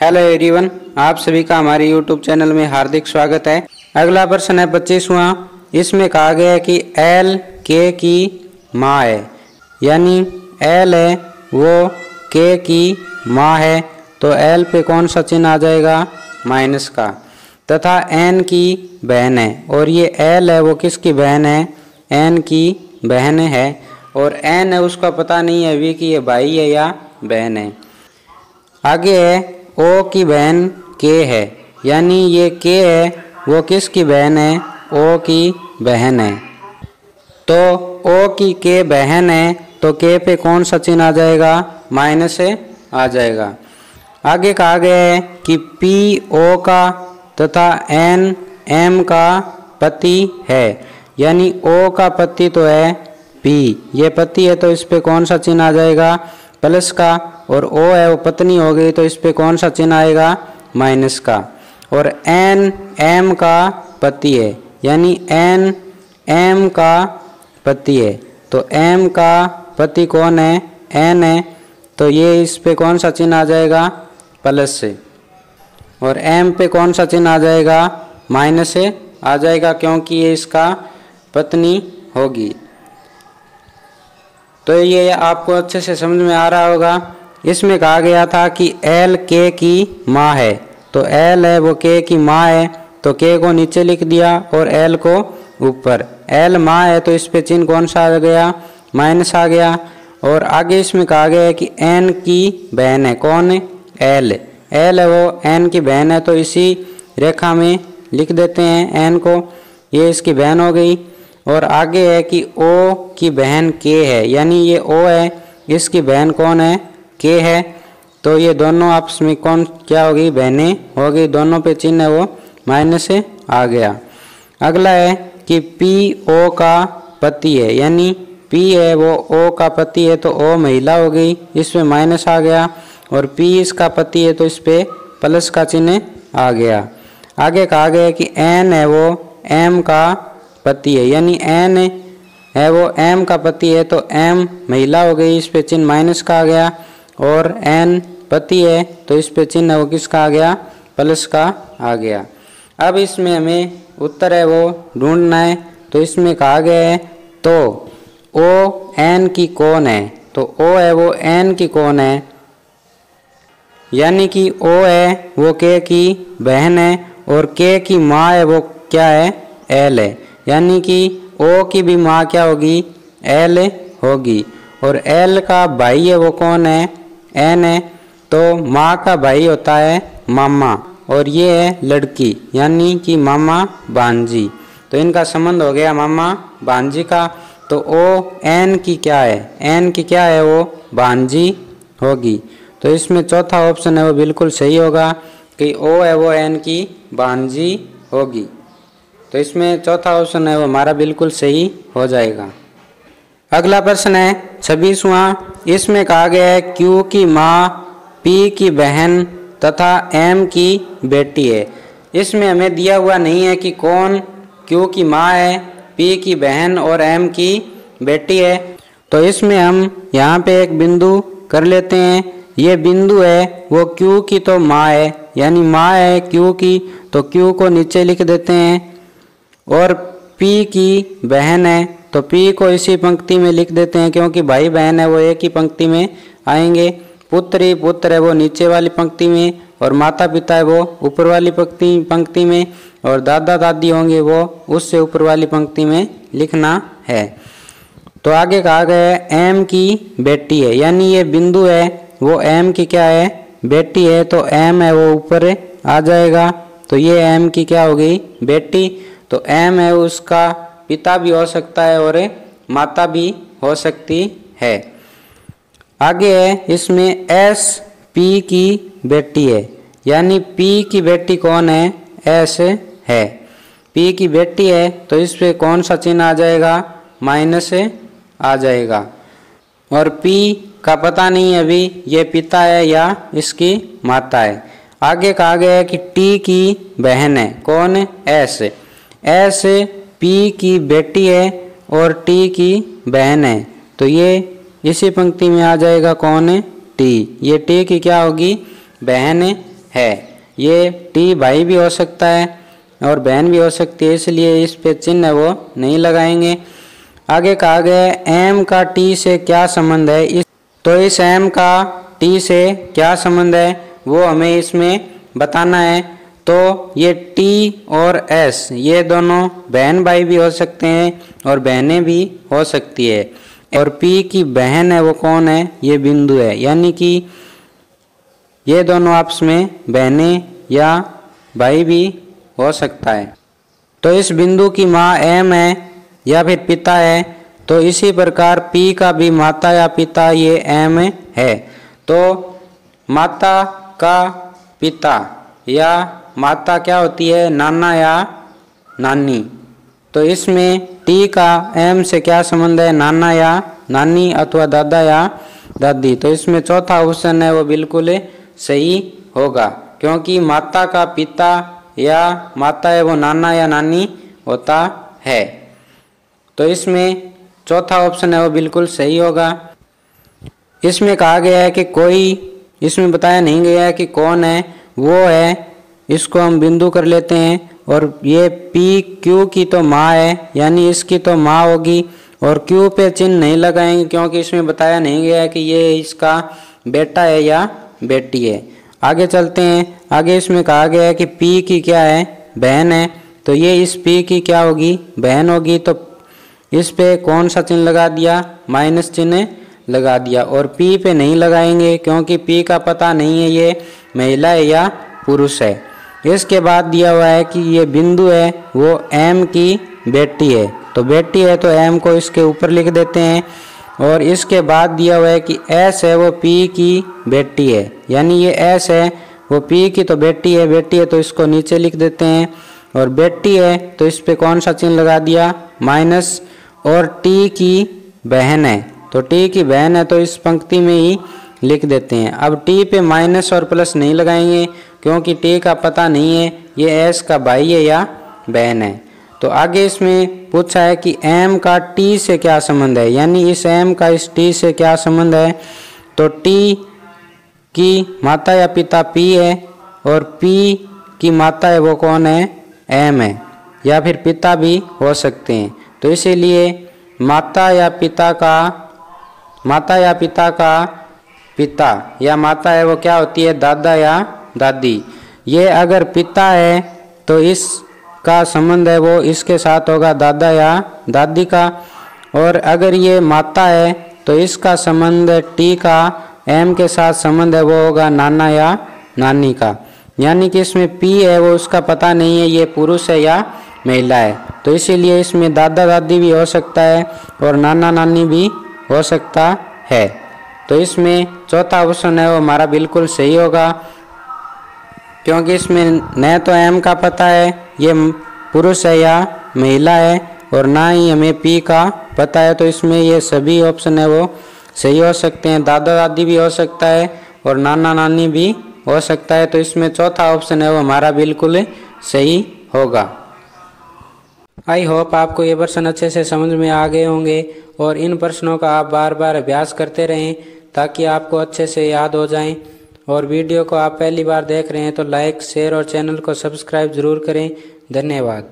Hello everyone, आप सभी का हमारे यूट्यूब चैनल में हार्दिक स्वागत है। अगला प्रश्न है 25वां। इसमें कहा गया है कि एल के की माँ है, यानी एल है वो के की माँ है, तो एल पे कौन सा चिन्ह आ जाएगा? माइनस का। तथा एन की बहन है, और ये एल है वो किसकी बहन है? एन की बहन है। और एन है उसका पता नहीं है अभी कि ये भाई है या बहन है। आगे है ओ की बहन के है, यानी ये के है वो किसकी बहन है? ओ की बहन है। तो ओ की के बहन है, तो के पे कौन सा चिन्ह आ जाएगा? माइनस से आ जाएगा। आगे कहा गया है कि पी ओ का तथा एन एम का पति है, यानी ओ का पति तो है पी, ये पति है तो इस पे कौन सा चिन्ह आ जाएगा? प्लस का। और ओ है वो पत्नी हो गई, तो इस पे कौन सा चिन्ह आएगा? माइनस का। और एन एम का पति है, यानी एन एम का पति है, तो एम का पति कौन है? एन है, तो ये इस पे कौन सा चिन्ह आ जाएगा? प्लस से। और एम पे कौन सा चिन्ह आ जाएगा? माइनस से आ जाएगा, क्योंकि ये इसका पत्नी होगी। तो ये आपको अच्छे से समझ में आ रहा होगा। इसमें कहा गया था कि एल के की माँ है, तो एल है वो के की माँ है, तो के को नीचे लिख दिया और एल को ऊपर। एल माँ है तो इस पे चिन्ह कौन सा आ गया? माइनस आ गया। और आगे इसमें कहा गया है कि एन की बहन है, कौन है? एल। एल है वो एन की बहन है, तो इसी रेखा में लिख देते हैं एन को, ये इसकी बहन हो गई। और आगे है कि ओ की बहन के है, यानी ये ओ है, इसकी बहन कौन है? के है, तो ये दोनों आपस में कौन क्या होगी? बहनें हो गई। दोनों पे चिन्ह है वो माइनस से आ गया। अगला है कि पी ओ का पति है, यानी पी है वो ओ का पति है, तो ओ महिला हो गई, इस पे माइनस आ गया। और पी इसका पति है, तो इस पे प्लस का चिन्ह आ गया। आगे कहा गया कि एन है वो एम का पति है, यानी एन है वो एम का पति है, तो एम महिला हो गई, इस पे चिन्ह माइनस का आ गया। और एन पति है, तो इस पे चिन्ह वो किसका आ गया? प्लस का आ गया। अब इसमें हमें उत्तर है वो ढूंढना है। तो इसमें कहा गया है तो ओ एन की कौन है? तो ओ है वो एन की कौन है, यानी कि ओ है वो के की बहन है, और के की माँ है वो क्या है? एल है, यानी कि ओ की भी माँ क्या होगी? एल होगी। और एल का भाई है वो कौन है? एन है, तो माँ का भाई होता है मामा, और ये है लड़की, यानी कि मामा भांजी, तो इनका संबंध हो गया मामा भांजी का। तो ओ एन की क्या है? एन की क्या है? वो भांजी होगी। तो इसमें चौथा ऑप्शन है वो बिल्कुल सही होगा कि ओ है वो एन की भांजी होगी। तो इसमें चौथा ऑप्शन है वो हमारा बिल्कुल सही हो जाएगा। अगला प्रश्न है 26वां। इसमें कहा गया है क्यू की माँ पी की बहन तथा एम की बेटी है। इसमें हमें दिया हुआ नहीं है कि कौन क्यू की माँ है, पी की बहन और एम की बेटी है। तो इसमें हम यहाँ पे एक बिंदु कर लेते हैं। ये बिंदु है वो क्यू की तो माँ है, यानी माँ है क्यू की, तो क्यू को नीचे लिख देते हैं। और पी की बहन है, तो पी को इसी पंक्ति में लिख देते हैं, क्योंकि भाई बहन है वो एक ही पंक्ति में आएंगे। पुत्र ही पुत्र है वो नीचे वाली पंक्ति में, और माता पिता है वो ऊपर वाली पंक्ति में, और दादा दादी होंगे वो उससे ऊपर वाली पंक्ति में लिखना है। तो आगे कहा गया है एम की बेटी है, यानी ये बिंदु है वो एम की क्या है? बेटी है, तो एम है वो ऊपर आ जाएगा, तो ये एम की क्या हो गई? बेटी। तो एम है उसका पिता भी हो सकता है और माता भी हो सकती है। आगे है इसमें एस पी की बेटी है, यानी पी की बेटी कौन है? एस है, पी की बेटी है, तो इस पे कौन सा चिन्ह आ जाएगा? माइनस आ जाएगा। और पी का पता नहीं है अभी ये पिता है या इसकी माता है। आगे कहा गया है कि टी की बहन है, कौन है? एस। एस पी की बेटी है और टी की बहन है, तो ये इसी पंक्ति में आ जाएगा, कौन है? टी। ये टी की क्या होगी? बहन है। ये टी भाई भी हो सकता है और बहन भी हो सकती है, इसलिए इस पे चिन्ह है वो नहीं लगाएंगे। आगे कहा गया है एम का टी से क्या संबंध है। तो इस एम का टी से क्या संबंध है वो हमें इसमें बताना है। तो ये टी और एस ये दोनों बहन भाई भी हो सकते हैं और बहनें भी हो सकती है। और पी की बहन है वो कौन है, ये बिंदु है, यानी कि ये दोनों आपस में बहनें या भाई भी हो सकता है। तो इस बिंदु की माँ एम है या फिर पिता है। तो इसी प्रकार पी का भी माता या पिता ये एम है। तो माता का पिता या माता क्या होती है, नाना या नानी। तो इसमें टी का एम से क्या संबंध है, नाना या नानी अथवा दादा या दादी। तो इसमें चौथा ऑप्शन है वो बिल्कुल सही होगा, क्योंकि माता का पिता या माता है वो नाना या नानी होता है। तो इसमें चौथा ऑप्शन है वो बिल्कुल सही होगा। इसमें कहा गया है कि कोई, इसमें बताया नहीं गया है कि कौन है, वो है, इसको हम बिंदु कर लेते हैं। और ये पी क्यू की तो माँ है, यानी इसकी तो माँ होगी। और क्यू पे चिन्ह नहीं लगाएंगे क्योंकि इसमें बताया नहीं गया है कि ये इसका बेटा है या बेटी है। आगे चलते हैं। आगे इसमें कहा गया है कि पी की क्या है, बहन है। तो ये इस पी की क्या होगी, बहन होगी। तो इस पे कौन सा चिन्ह लगा दिया, माइनस चिन्ह लगा दिया। और पी पे नहीं लगाएंगे क्योंकि पी का पता नहीं है ये महिला है या पुरुष है। इसके बाद दिया हुआ है कि ये बिंदु है वो एम की बेटी है। तो बेटी है तो एम को इसके ऊपर लिख देते हैं। और इसके बाद दिया हुआ है कि एस है वो पी की बेटी है, यानी ये एस है वो पी की तो बेटी है तो इसको नीचे लिख देते हैं। और बेटी है तो इस पे कौन सा चिन्ह लगा दिया, माइनस। और टी की बहन है, तो टी की बहन है तो इस पंक्ति में ही लिख देते हैं। अब टी पे माइनस और प्लस नहीं लगाएंगे क्योंकि टी का पता नहीं है ये एस का भाई है या बहन है। तो आगे इसमें पूछा है कि एम का टी से क्या संबंध है, यानी इस एम का इस टी से क्या संबंध है। तो टी की माता या पिता पी है और पी की माता है वो कौन है, एम है, या फिर पिता भी हो सकते हैं। तो इसीलिए माता या पिता का पिता या माता है वो क्या होती है, दादा या दादी। ये अगर पिता है तो इसका संबंध है वो इसके साथ होगा दादा या दादी का। और अगर ये माता है तो इसका संबंध टी का एम के साथ संबंध है वो होगा नाना या नानी का। यानी कि इसमें पी है वो उसका पता नहीं है ये पुरुष है या महिला है। तो इसीलिए इसमें दादा दादी भी हो सकता है और नाना नानी भी हो सकता है। तो इसमें चौथा ऑप्शन है वो हमारा बिल्कुल सही होगा, क्योंकि इसमें न तो एम का पता है ये पुरुष है या महिला है और ना ही हमें पी का पता है। तो इसमें ये सभी ऑप्शन है वो सही हो सकते हैं। दादा दादी भी हो सकता है और नाना नानी भी हो सकता है। तो इसमें चौथा ऑप्शन है वो हमारा बिल्कुल सही होगा। आई होप आपको ये प्रश्न अच्छे से समझ में आ गए होंगे और इन प्रश्नों का आप बार बार अभ्यास करते रहें ताकि आपको अच्छे से याद हो जाएं। और वीडियो को आप पहली बार देख रहे हैं तो लाइक, शेयर और चैनल को सब्सक्राइब ज़रूर करें। धन्यवाद।